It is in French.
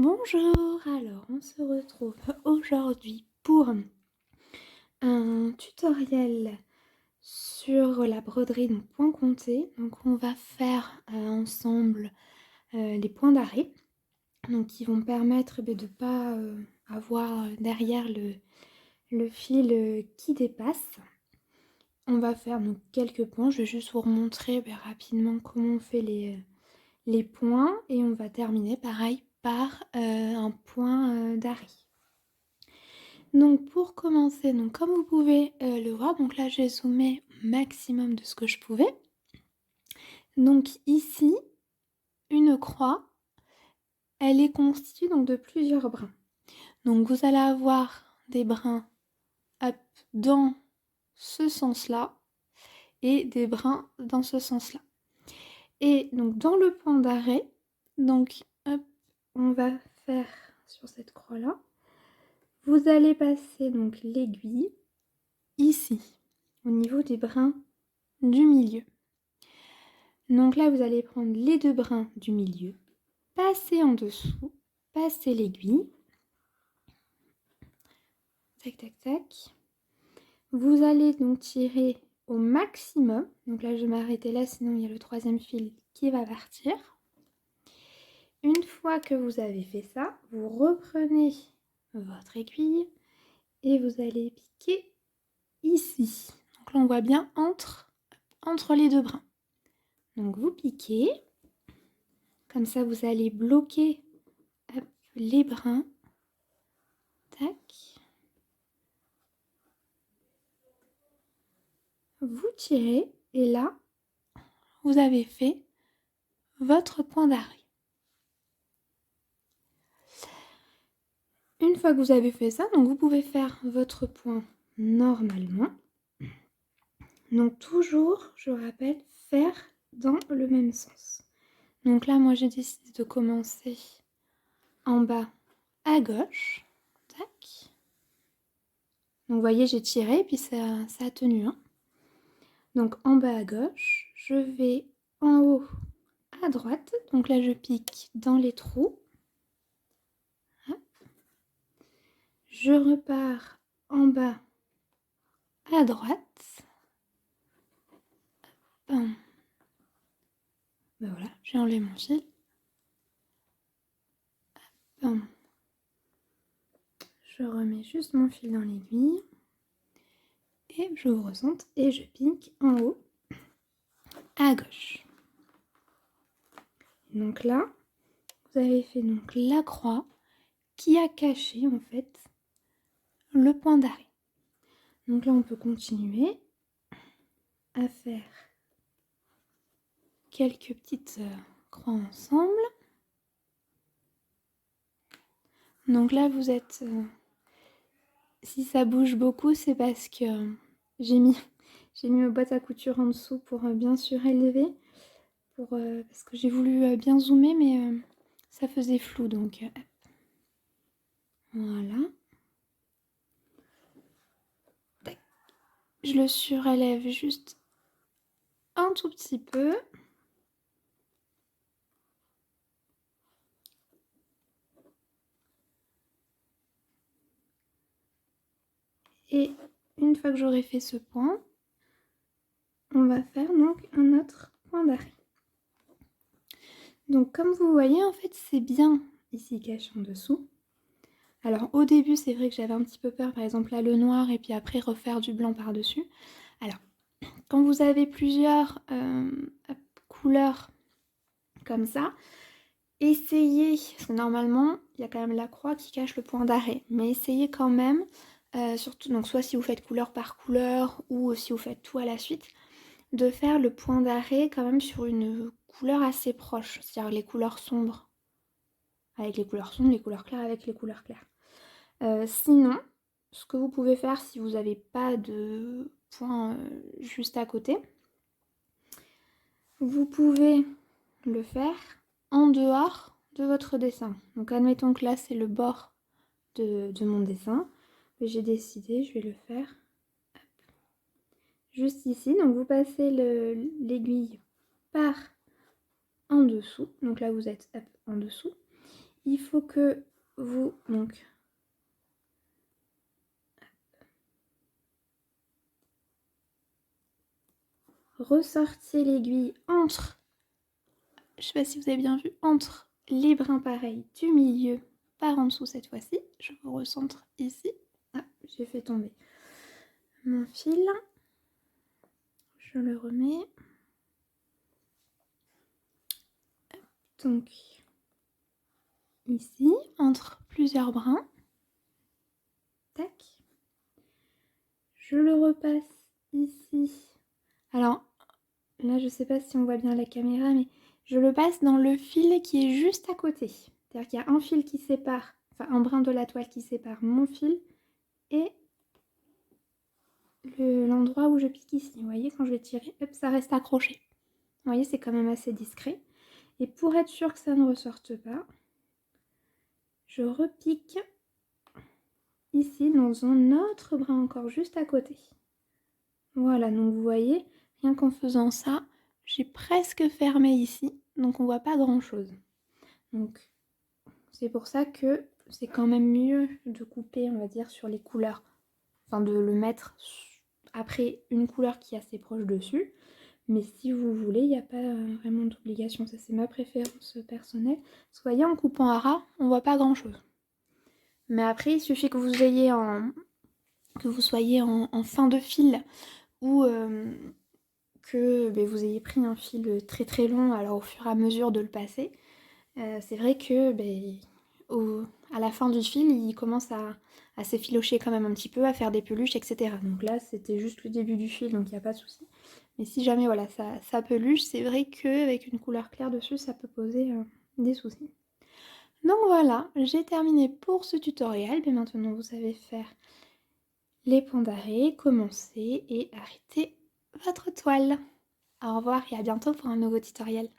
Bonjour, alors on se retrouve aujourd'hui pour un tutoriel sur la broderie, donc point compté. Donc on va faire ensemble les points d'arrêt, donc qui vont permettre de ne pas avoir derrière le fil qui dépasse. On va faire donc quelques points, je vais juste vous remontrer rapidement comment on fait les points et on va terminer pareil par un point d'arrêt. Donc pour commencer, donc comme vous pouvez le voir, donc là j'ai zoomé au maximum de ce que je pouvais. Donc ici, une croix, elle est constituée donc de plusieurs brins. Donc vous allez avoir des brins hop, dans ce sens-là et des brins dans ce sens-là. Et donc dans le point d'arrêt, donc hop, on va faire sur cette croix-là. Vous allez passer donc l'aiguille ici, au niveau des brins du milieu. Donc là, vous allez prendre les deux brins du milieu, passer en dessous, passer l'aiguille. Tac, tac, tac. Vous allez donc tirer au maximum. Donc là, je vais m'arrêter là, sinon il y a le troisième fil qui va partir. Une fois que vous avez fait ça, vous reprenez votre aiguille et vous allez piquer ici. Donc là, on voit bien entre les deux brins. Donc vous piquez, comme ça vous allez bloquer les brins. Tac. Vous tirez et là, vous avez fait votre point d'arrêt. Une fois que vous avez fait ça, donc vous pouvez faire votre point normalement. Donc toujours, je rappelle, faire dans le même sens. Donc là, moi j'ai décidé de commencer en bas à gauche. Tac. Donc vous voyez, j'ai tiré et puis ça a tenu. Donc en bas à gauche, je vais en haut à droite. Donc là, je pique dans les trous. Je repars en bas à droite. Ben voilà, j'ai enlevé mon fil. Je remets juste mon fil dans l'aiguille. Et j'ouvre au centre et je pique en haut à gauche. Donc là, vous avez fait donc la croix qui a caché en fait le point d'arrêt. Donc là, on peut continuer à faire quelques petites croix ensemble. Donc là, vous êtes... si ça bouge beaucoup, c'est parce que j'ai mis ma boîte à couture en dessous pour bien surélever. Parce que j'ai voulu bien zoomer, mais ça faisait flou. Donc voilà. Je le surélève juste un tout petit peu. Et une fois que j'aurai fait ce point, on va faire donc un autre point d'arrêt. Donc comme vous voyez, en fait, c'est bien ici caché en dessous. Alors au début, c'est vrai que j'avais un petit peu peur, par exemple là le noir et puis après refaire du blanc par-dessus. Alors, quand vous avez plusieurs couleurs comme ça, essayez, parce que normalement, il y a quand même la croix qui cache le point d'arrêt, mais essayez quand même, surtout, donc soit si vous faites couleur par couleur ou si vous faites tout à la suite, de faire le point d'arrêt quand même sur une couleur assez proche, c'est-à-dire les couleurs sombres avec les couleurs sombres, les couleurs claires avec les couleurs claires. Sinon, ce que vous pouvez faire si vous n'avez pas de point juste à côté, vous pouvez le faire en dehors de votre dessin. Donc admettons que là c'est le bord de mon dessin. J'ai décidé, je vais le faire juste ici. Donc vous passez l'aiguille par en dessous. Donc là vous êtes en dessous. il faut que vous donc ressortiez l'aiguille entre, je sais pas si vous avez bien vu, entre les brins pareils du milieu, par en dessous cette fois-ci. Je vous recentre ici. Ah, j'ai fait tomber mon fil. Je le remets. Donc, ici, entre plusieurs brins. Tac. Je le repasse ici. Alors, là, je sais pas si on voit bien la caméra, mais je le passe dans le fil qui est juste à côté. C'est-à-dire qu'il y a un fil qui sépare, enfin un brin de la toile qui sépare mon fil et l'endroit où je pique ici. Vous voyez, quand je vais tirer, hop, ça reste accroché. Vous voyez, c'est quand même assez discret. Et pour être sûr que ça ne ressorte pas, je repique ici dans un autre brin encore juste à côté. Voilà, donc vous voyez, rien qu'en faisant ça, j'ai presque fermé ici, donc on voit pas grand chose. Donc c'est pour ça que c'est quand même mieux de couper, on va dire, sur les couleurs. Enfin de le mettre après une couleur qui est assez proche dessus. Mais si vous voulez, il n'y a pas vraiment d'obligation. Ça c'est ma préférence personnelle. Parce que vous voyez, en coupant à ras, on voit pas grand chose. Mais après, il suffit que vous soyez en fin de fil ou que vous ayez pris un fil très très long, alors au fur et à mesure de le passer, c'est vrai que à la fin du fil, il commence à s'effilocher quand même un petit peu, à faire des peluches, etc. Donc là, c'était juste le début du fil, donc il n'y a pas de souci. Mais si jamais voilà, ça peluche, c'est vrai qu'avec une couleur claire dessus, ça peut poser des soucis. Donc voilà, j'ai terminé pour ce tutoriel. Mais maintenant, vous savez faire les points d'arrêt, commencer et arrêter votre toile. Au revoir et à bientôt pour un nouveau tutoriel.